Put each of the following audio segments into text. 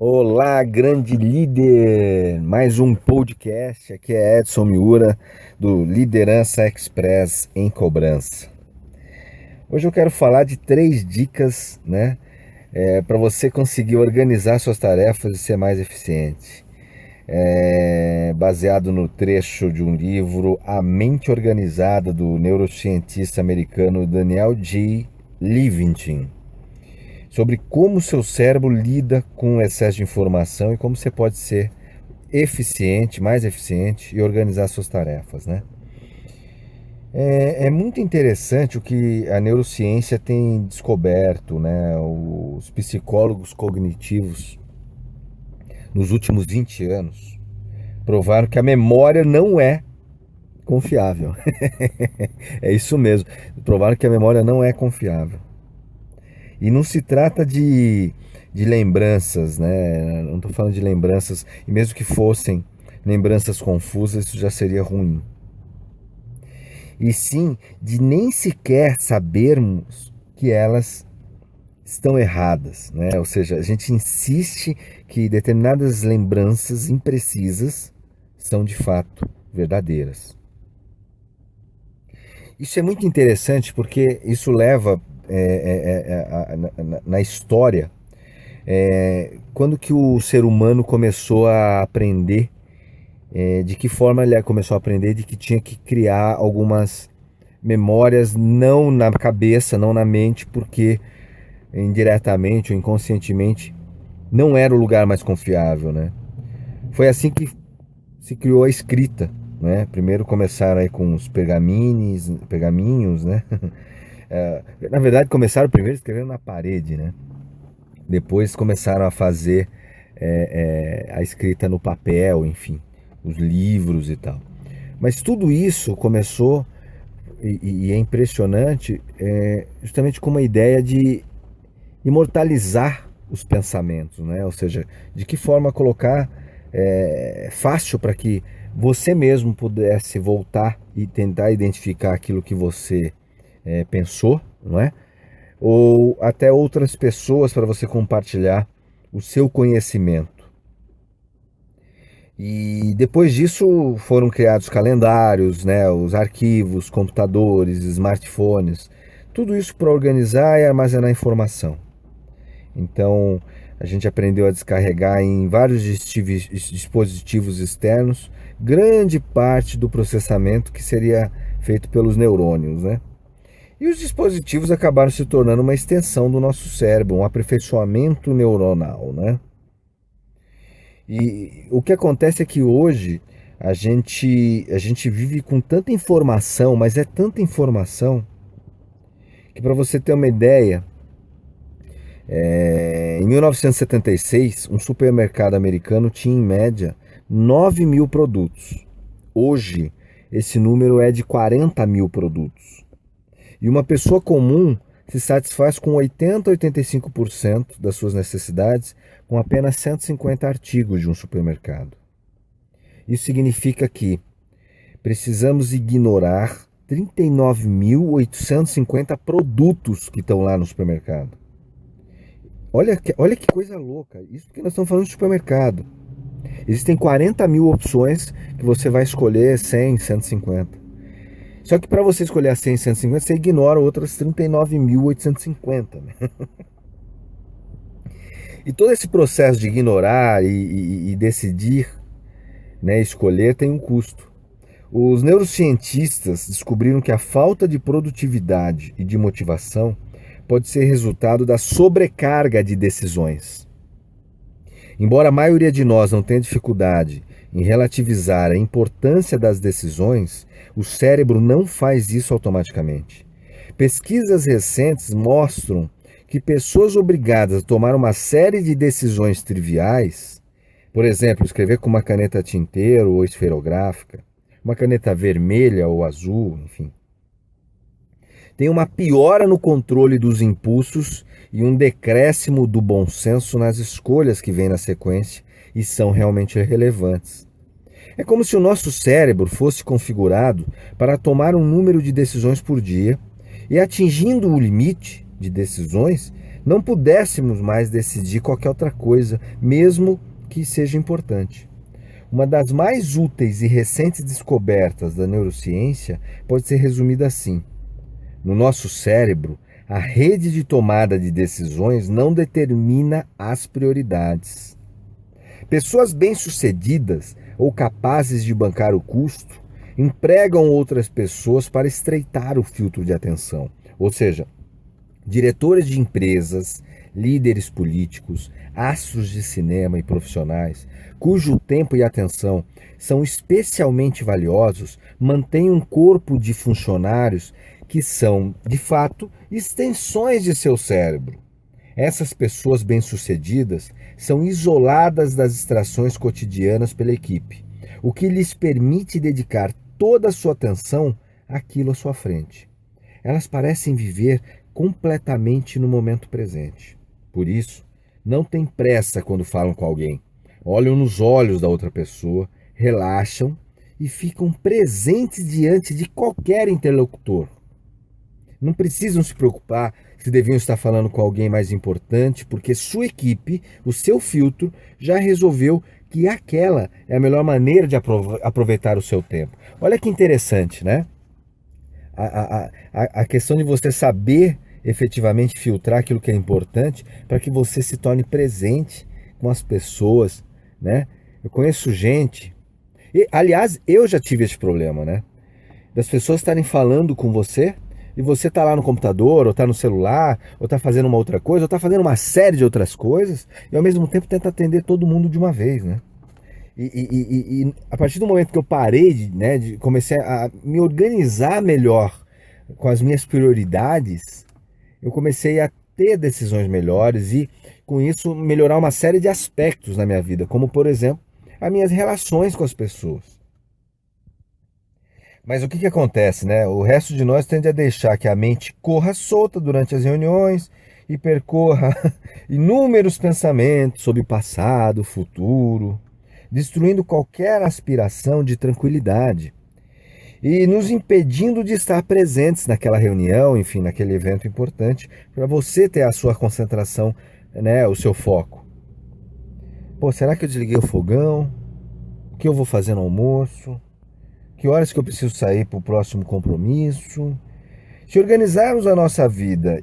Olá, grande líder! Mais um podcast. Aqui é Edson Miura, do Liderança Express em Cobrança. Hoje eu quero falar de 3 dicas, né, para você conseguir organizar suas tarefas e ser mais eficiente. Baseado no trecho de um livro A Mente Organizada, do neurocientista americano Daniel G. Levitin, sobre como o seu cérebro lida com o excesso de informação e como você pode ser eficiente, mais eficiente e organizar suas tarefas, né? É muito interessante o que a neurociência tem descoberto, né? Os psicólogos cognitivos nos últimos 20 anos provaram que a memória não é confiável. É isso mesmo. Provaram que a memória não é confiável. E não se trata de lembranças, né? Não estou falando de lembranças, e mesmo que fossem lembranças confusas, isso já seria ruim. E sim de nem sequer sabermos que elas estão erradas, né? Ou seja, a gente insiste que determinadas lembranças imprecisas são de fato verdadeiras. Isso é muito interessante porque isso leva na história, quando que o ser humano começou a aprender, de que forma ele começou a aprender de que tinha que criar algumas memórias não na cabeça, não na mente, porque indiretamente ou inconscientemente não era o lugar mais confiável, né? Foi assim que se criou a escrita, né? Primeiro começaram aí com os pergaminhos, né? Na verdade começaram primeiro escrevendo na parede, né? Depois começaram a fazer a escrita no papel, enfim, os livros e tal. Mas tudo isso começou, e é impressionante, justamente com uma ideia de imortalizar os pensamentos, né? Ou seja, de que forma colocar fácil para que você mesmo pudesse voltar e tentar identificar aquilo que você pensou, não é? Ou até outras pessoas para você compartilhar o seu conhecimento. E depois disso foram criados calendários, né, os arquivos, computadores, smartphones, tudo isso para organizar e armazenar informação. Então a gente aprendeu a descarregar em vários dispositivos externos grande parte do processamento que seria feito pelos neurônios, né? E os dispositivos acabaram se tornando uma extensão do nosso cérebro, um aperfeiçoamento neuronal, né? E o que acontece é que hoje a gente vive com tanta informação, mas é tanta informação que, para você ter uma ideia, em 1976, um supermercado americano tinha em média 9 mil produtos. Hoje, esse número é de 40 mil produtos. E uma pessoa comum se satisfaz com 80 a 85% das suas necessidades com apenas 150 artigos de um supermercado. Isso significa que precisamos ignorar 39.850 produtos que estão lá no supermercado. Olha que coisa louca, isso porque nós estamos falando de supermercado. Existem 40 mil opções que você vai escolher 100, 150. Só que para você escolher as 100, 150, você ignora outras 39.850. Né? E todo esse processo de ignorar e decidir, né, escolher, tem um custo. Os neurocientistas descobriram que a falta de produtividade e de motivação pode ser resultado da sobrecarga de decisões. Embora a maioria de nós não tenha dificuldade em relativizar a importância das decisões, o cérebro não faz isso automaticamente. Pesquisas recentes mostram que pessoas obrigadas a tomar uma série de decisões triviais, por exemplo, escrever com uma caneta tinteiro ou esferográfica, uma caneta vermelha ou azul, enfim, tem uma piora no controle dos impulsos e um decréscimo do bom senso nas escolhas que vêm na sequência e são realmente relevantes. É como se o nosso cérebro fosse configurado para tomar um número de decisões por dia e, atingindo o limite de decisões, não pudéssemos mais decidir qualquer outra coisa, mesmo que seja importante. Uma das mais úteis e recentes descobertas da neurociência pode ser resumida assim: no nosso cérebro, a rede de tomada de decisões não determina as prioridades. Pessoas bem-sucedidas ou capazes de bancar o custo empregam outras pessoas para estreitar o filtro de atenção. Ou seja, diretores de empresas, líderes políticos, astros de cinema e profissionais, cujo tempo e atenção são especialmente valiosos, mantêm um corpo de funcionários que são, de fato, extensões de seu cérebro. Essas pessoas bem-sucedidas são isoladas das distrações cotidianas pela equipe, o que lhes permite dedicar toda a sua atenção àquilo à sua frente. Elas parecem viver completamente no momento presente. Por isso, não tem pressa quando falam com alguém. Olham nos olhos da outra pessoa, relaxam e ficam presentes diante de qualquer interlocutor. Não precisam se preocupar se deviam estar falando com alguém mais importante, porque sua equipe, o seu filtro, já resolveu que aquela é a melhor maneira de aproveitar o seu tempo. Olha que interessante, né? A questão de você saber efetivamente filtrar aquilo que é importante para que você se torne presente com as pessoas, né? Eu conheço gente, e, aliás, eu já tive esse problema, né? Das pessoas estarem falando com você e você tá lá no computador, ou tá no celular, ou tá fazendo uma outra coisa, ou tá fazendo uma série de outras coisas, e ao mesmo tempo tenta atender todo mundo de uma vez, né? E a partir do momento que eu parei, comecei a me organizar melhor com as minhas prioridades, eu comecei a ter decisões melhores e, com isso, melhorar uma série de aspectos na minha vida, como, por exemplo, as minhas relações com as pessoas. Mas o que acontece, né? O resto de nós tende a deixar que a mente corra solta durante as reuniões e percorra inúmeros pensamentos sobre o passado, o futuro, destruindo qualquer aspiração de tranquilidade e nos impedindo de estar presentes naquela reunião, enfim, naquele evento importante, para você ter a sua concentração, né, o seu foco. Pô, será que eu desliguei o fogão? O que eu vou fazer no almoço? Que horas que eu preciso sair para o próximo compromisso? Se organizarmos a nossa vida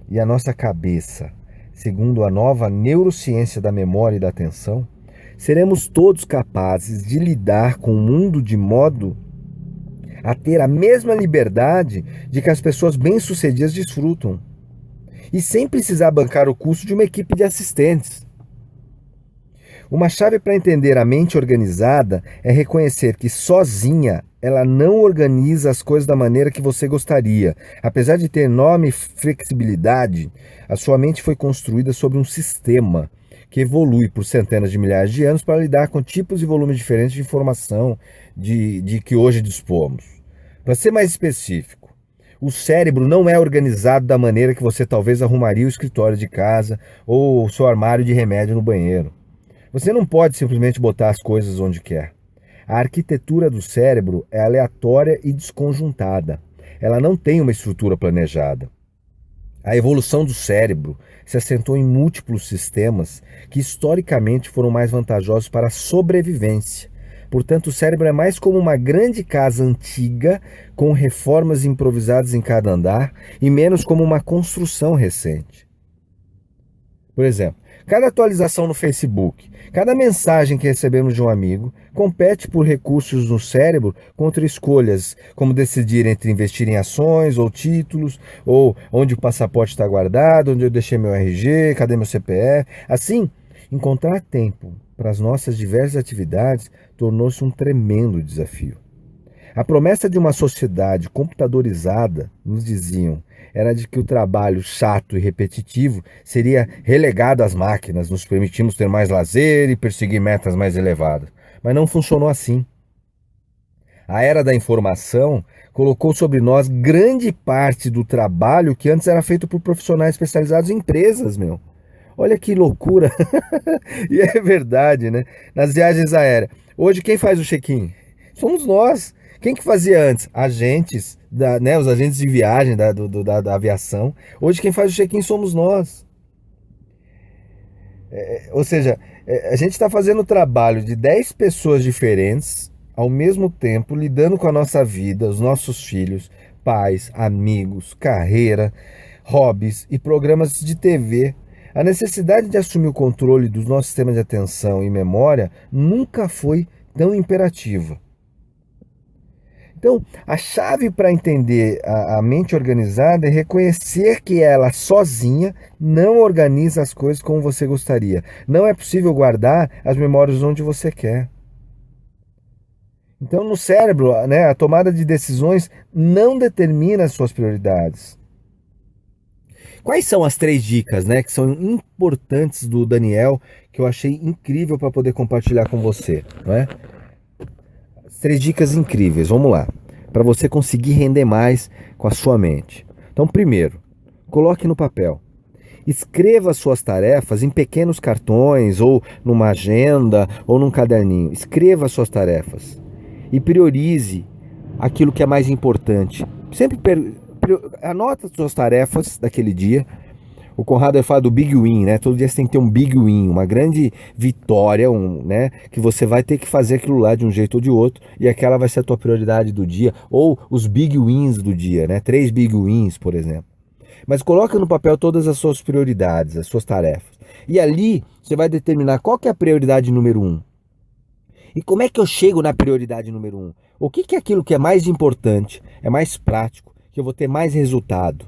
e a nossa cabeça segundo a nova neurociência da memória e da atenção, seremos todos capazes de lidar com o mundo de modo a ter a mesma liberdade de que as pessoas bem-sucedidas desfrutam, e sem precisar bancar o custo de uma equipe de assistentes. Uma chave para entender a mente organizada é reconhecer que sozinha ela não organiza as coisas da maneira que você gostaria. Apesar de ter enorme flexibilidade, a sua mente foi construída sobre um sistema que evolui por centenas de milhares de anos para lidar com tipos e volumes diferentes de informação de que hoje dispomos. Para ser mais específico, o cérebro não é organizado da maneira que você talvez arrumaria o escritório de casa ou o seu armário de remédio no banheiro. Você não pode simplesmente botar as coisas onde quer. A arquitetura do cérebro é aleatória e desconjuntada. Ela não tem uma estrutura planejada. A evolução do cérebro se assentou em múltiplos sistemas que historicamente foram mais vantajosos para a sobrevivência. Portanto, o cérebro é mais como uma grande casa antiga com reformas improvisadas em cada andar e menos como uma construção recente. Por exemplo, cada atualização no Facebook, cada mensagem que recebemos de um amigo compete por recursos no cérebro contra escolhas, como decidir entre investir em ações ou títulos, ou onde o passaporte está guardado, onde eu deixei meu RG, cadê meu CPF. Assim, encontrar tempo para as nossas diversas atividades tornou-se um tremendo desafio. A promessa de uma sociedade computadorizada, nos diziam, era de que o trabalho chato e repetitivo seria relegado às máquinas, nos permitimos ter mais lazer e perseguir metas mais elevadas. Mas não funcionou assim. A era da informação colocou sobre nós grande parte do trabalho que antes era feito por profissionais especializados em empresas, meu. Olha que loucura. E é verdade, né? Nas viagens aéreas. Hoje quem faz o check-in? Somos nós. Quem que fazia antes? Os agentes de viagem da aviação. Hoje quem faz o check-in somos nós. Ou seja, a gente está fazendo o trabalho de 10 pessoas diferentes ao mesmo tempo, lidando com a nossa vida, os nossos filhos, pais, amigos, carreira, hobbies e programas de TV. A necessidade de assumir o controle do nosso sistema de atenção e memória nunca foi tão imperativa. Então, a chave para entender a mente organizada é reconhecer que ela sozinha não organiza as coisas como você gostaria. Não é possível guardar as memórias onde você quer. Então, no cérebro, né, a tomada de decisões não determina as suas prioridades. Quais são as 3 dicas, né, que são importantes do Daniel, que eu achei incrível para poder compartilhar com você, não é? 3 dicas incríveis, vamos lá. Para você conseguir render mais com a sua mente. Então, primeiro, coloque no papel. Escreva suas tarefas em pequenos cartões, ou numa agenda, ou num caderninho. Escreva suas tarefas. E priorize aquilo que é mais importante. Sempre anota as suas tarefas daquele dia. O Conrado fala do Big Win, né? Todo dia você tem que ter um Big Win, uma grande vitória, né? Que você vai ter que fazer aquilo lá de um jeito ou de outro, e aquela vai ser a tua prioridade do dia, ou os Big Wins do dia, né? 3 Big Wins, por exemplo. Mas coloca no papel todas as suas prioridades, as suas tarefas. E ali você vai determinar qual que é a prioridade número 1. E como é que eu chego na prioridade número 1? O que é aquilo que é mais importante, é mais prático, que eu vou ter mais resultado?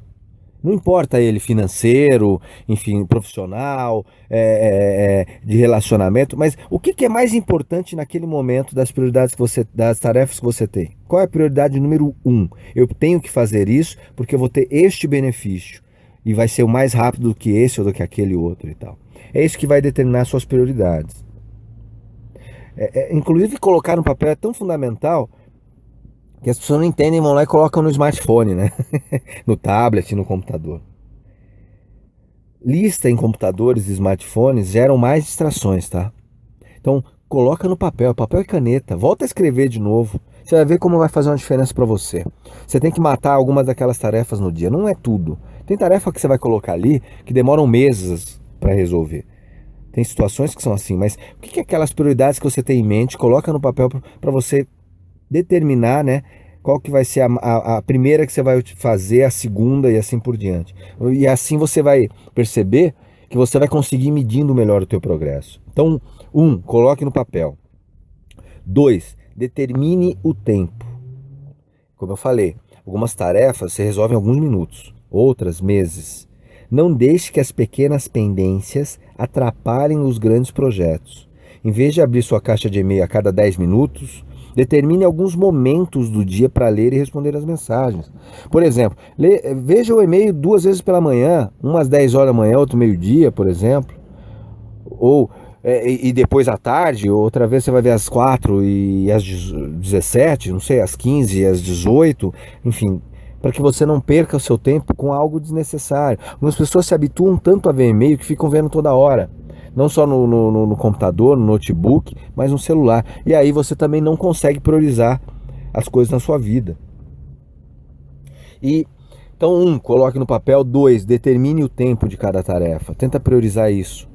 Não importa ele financeiro, enfim, profissional, de relacionamento, mas o que é mais importante naquele momento das prioridades das tarefas que você tem? Qual é a prioridade número 1? Eu tenho que fazer isso porque eu vou ter este benefício e vai ser o mais rápido do que esse ou do que aquele outro e tal. É isso que vai determinar suas prioridades. Inclusive colocar no papel é tão fundamental que as pessoas não entendem, vão lá e colocam no smartphone, né? No tablet, no computador. Lista em computadores e smartphones geram mais distrações, tá? Então, coloca no papel e caneta. Volta a escrever de novo. Você vai ver como vai fazer uma diferença para você. Você tem que matar algumas daquelas tarefas no dia. Não é tudo. Tem tarefa que você vai colocar ali que demoram meses para resolver. Tem situações que são assim, mas o que é aquelas prioridades que você tem em mente? Coloca no papel para você determinar, né, qual que vai ser a primeira que você vai fazer, a segunda e assim por diante. E assim você vai perceber que você vai conseguir medindo melhor o teu progresso. Então, 1, coloque no papel. 2, determine o tempo. Como eu falei, algumas tarefas você resolve em alguns minutos, outras meses. Não deixe que as pequenas pendências atrapalhem os grandes projetos. Em vez de abrir sua caixa de e-mail a cada 10 minutos, determine alguns momentos do dia para ler e responder as mensagens. Por exemplo, veja o e-mail 2 vezes pela manhã, umas 10 horas da manhã, outro meio-dia, por exemplo. Ou e depois à tarde, outra vez você vai ver às 4 e às 17, não sei, às 15 e às 18, enfim, para que você não perca o seu tempo com algo desnecessário. Algumas pessoas se habituam tanto a ver e-mail que ficam vendo toda hora. Não só no computador, no notebook, mas no celular. E aí você também não consegue priorizar as coisas na sua vida. Então, 1, coloque no papel. 2, determine o tempo de cada tarefa. Tenta priorizar isso.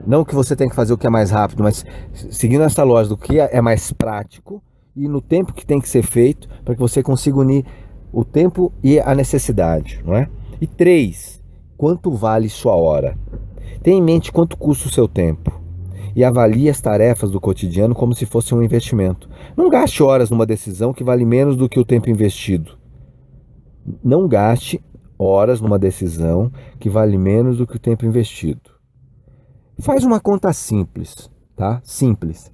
Não que você tenha que fazer o que é mais rápido, mas seguindo essa lógica do que é mais prático e no tempo que tem que ser feito, para que você consiga unir o tempo e a necessidade, não é? E 3, quanto vale sua hora? Tenha em mente quanto custa o seu tempo e avalie as tarefas do cotidiano como se fosse um investimento. Não gaste horas numa decisão que vale menos do que o tempo investido. Não gaste horas numa decisão que vale menos do que o tempo investido. Faz uma conta simples, tá? Simples.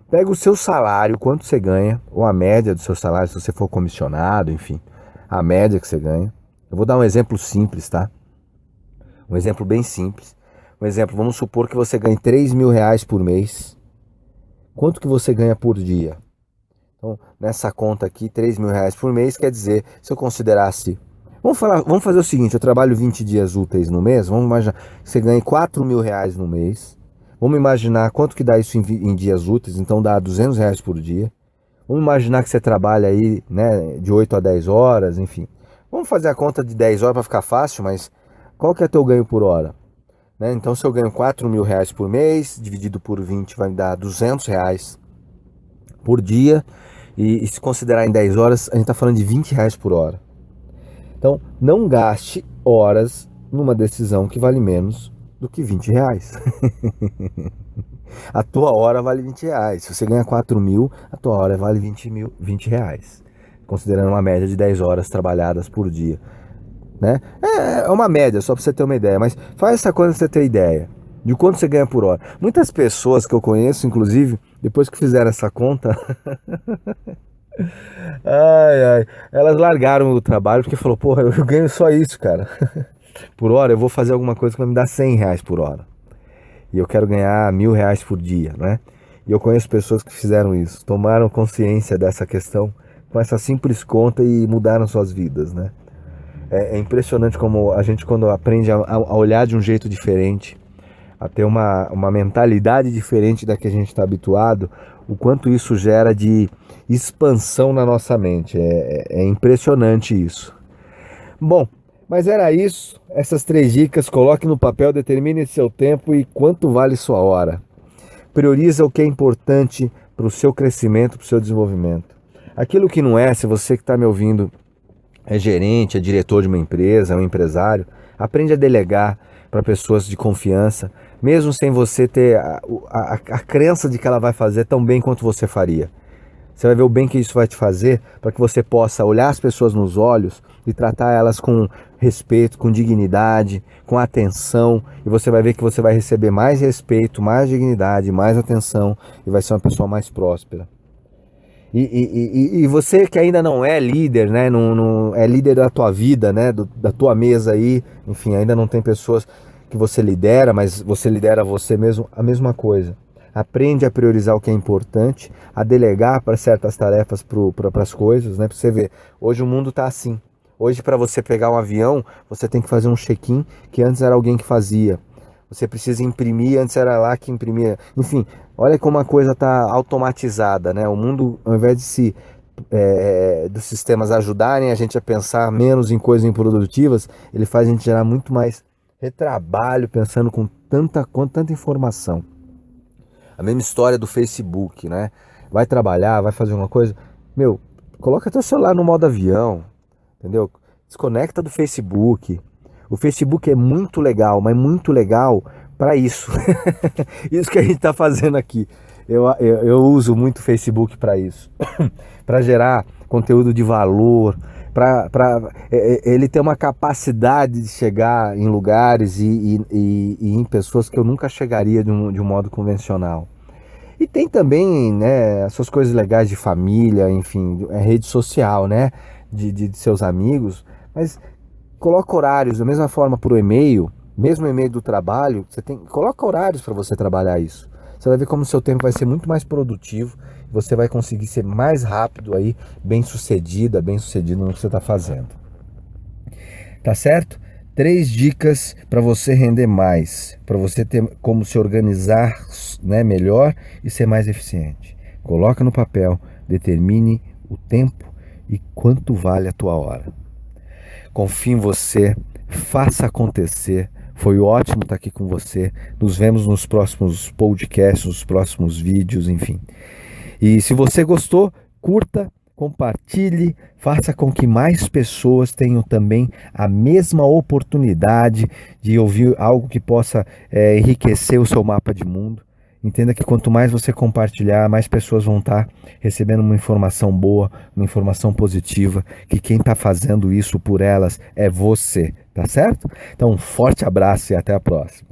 Pega o seu salário, quanto você ganha, ou a média do seu salário, se você for comissionado, enfim, a média que você ganha. Eu vou dar um exemplo simples, tá? Um exemplo bem simples. Um exemplo, vamos supor que você ganhe 3 mil reais por mês. Quanto que você ganha por dia? Então, nessa conta aqui, 3 mil reais por mês, quer dizer, se eu considerasse... Vamos fazer o seguinte, eu trabalho 20 dias úteis no mês, vamos imaginar que você ganhe 4 mil reais no mês. Vamos imaginar quanto que dá isso em dias úteis, então dá 200 reais por dia. Vamos imaginar que você trabalha aí, né, de 8 a 10 horas, enfim. Vamos fazer a conta de 10 horas para ficar fácil, mas qual que é teu ganho por hora? né? Então se eu ganho R$ 4.000 por mês, dividido por 20 vai me dar R$ 200 por dia, e se considerar em 10 horas, a gente está falando de R$ 20 por hora. Então não gaste horas numa decisão que vale menos do que R$ 20. A tua hora vale R$ 20. Se você ganha 4.000, a tua hora vale R$ 20. Considerando uma média de 10 horas trabalhadas por dia, né? É uma média, só para você ter uma ideia. Mas faz essa conta pra você ter ideia de quanto você ganha por hora. Muitas pessoas que eu conheço, inclusive, depois que fizeram essa conta, elas largaram o trabalho porque falou, porra, eu ganho só isso, cara. Por hora eu vou fazer alguma coisa que vai me dar R$ 100 por hora. E eu quero ganhar R$ 1.000 por dia, né? E eu conheço pessoas que fizeram isso, tomaram consciência dessa questão com essa simples conta e mudaram suas vidas, né? É impressionante como a gente, quando aprende a olhar de um jeito diferente, a ter uma mentalidade diferente da que a gente está habituado, o quanto isso gera de expansão na nossa mente. É impressionante isso. Bom, mas era isso. Essas 3 dicas, coloque no papel, determine seu tempo e quanto vale sua hora. Prioriza o que é importante para o seu crescimento, para o seu desenvolvimento. Aquilo que não é, se você que está me ouvindo é gerente, é diretor de uma empresa, é um empresário, aprende a delegar para pessoas de confiança, mesmo sem você ter a crença de que ela vai fazer tão bem quanto você faria. Você vai ver o bem que isso vai te fazer para que você possa olhar as pessoas nos olhos e tratar elas com respeito, com dignidade, com atenção. E você vai ver que você vai receber mais respeito, mais dignidade, mais atenção e vai ser uma pessoa mais próspera. E você que ainda não é líder, né? Não é líder da tua vida, né? Da tua mesa aí. Enfim, ainda não tem pessoas que você lidera, mas você lidera você mesmo. A mesma coisa. Aprende a priorizar o que é importante, a delegar para certas tarefas para as coisas, né? Para você ver, hoje o mundo está assim. Hoje, para você pegar um avião, você tem que fazer um check-in que antes era alguém que fazia. Você precisa imprimir, antes era lá que imprimia. Enfim, olha como a coisa está automatizada, né? O mundo, ao invés dos sistemas ajudarem a gente a pensar menos em coisas improdutivas, ele faz a gente gerar muito mais retrabalho pensando com tanta informação. A mesma história do Facebook, né? Vai trabalhar, vai fazer uma coisa, meu, coloca teu celular no modo avião, entendeu? Desconecta do Facebook. O Facebook é muito legal, mas muito legal para isso. Isso que a gente está fazendo aqui. Eu uso muito o Facebook para isso. Para gerar conteúdo de valor, ele tem uma capacidade de chegar em lugares e em pessoas que eu nunca chegaria de um modo convencional. E tem também, né, as suas coisas legais de família, enfim, rede social, né, de seus amigos, mas coloca horários, da mesma forma para o e-mail, mesmo o e-mail do trabalho, coloca horários para você trabalhar isso. Você vai ver como o seu tempo vai ser muito mais produtivo, você vai conseguir ser mais rápido aí, bem sucedido no que você está fazendo. Tá certo? 3 dicas para você render mais, para você ter como se organizar, né, melhor e ser mais eficiente. Coloca no papel, determine o tempo e quanto vale a tua hora. Confie em você, faça acontecer. Foi ótimo estar aqui com você. Nos vemos nos próximos podcasts, nos próximos vídeos, enfim. E se você gostou, curta, compartilhe, faça com que mais pessoas tenham também a mesma oportunidade de ouvir algo que possa enriquecer o seu mapa de mundo. Entenda que quanto mais você compartilhar, mais pessoas vão estar recebendo uma informação boa, uma informação positiva, que quem está fazendo isso por elas é você, tá certo? Então, um forte abraço e até a próxima.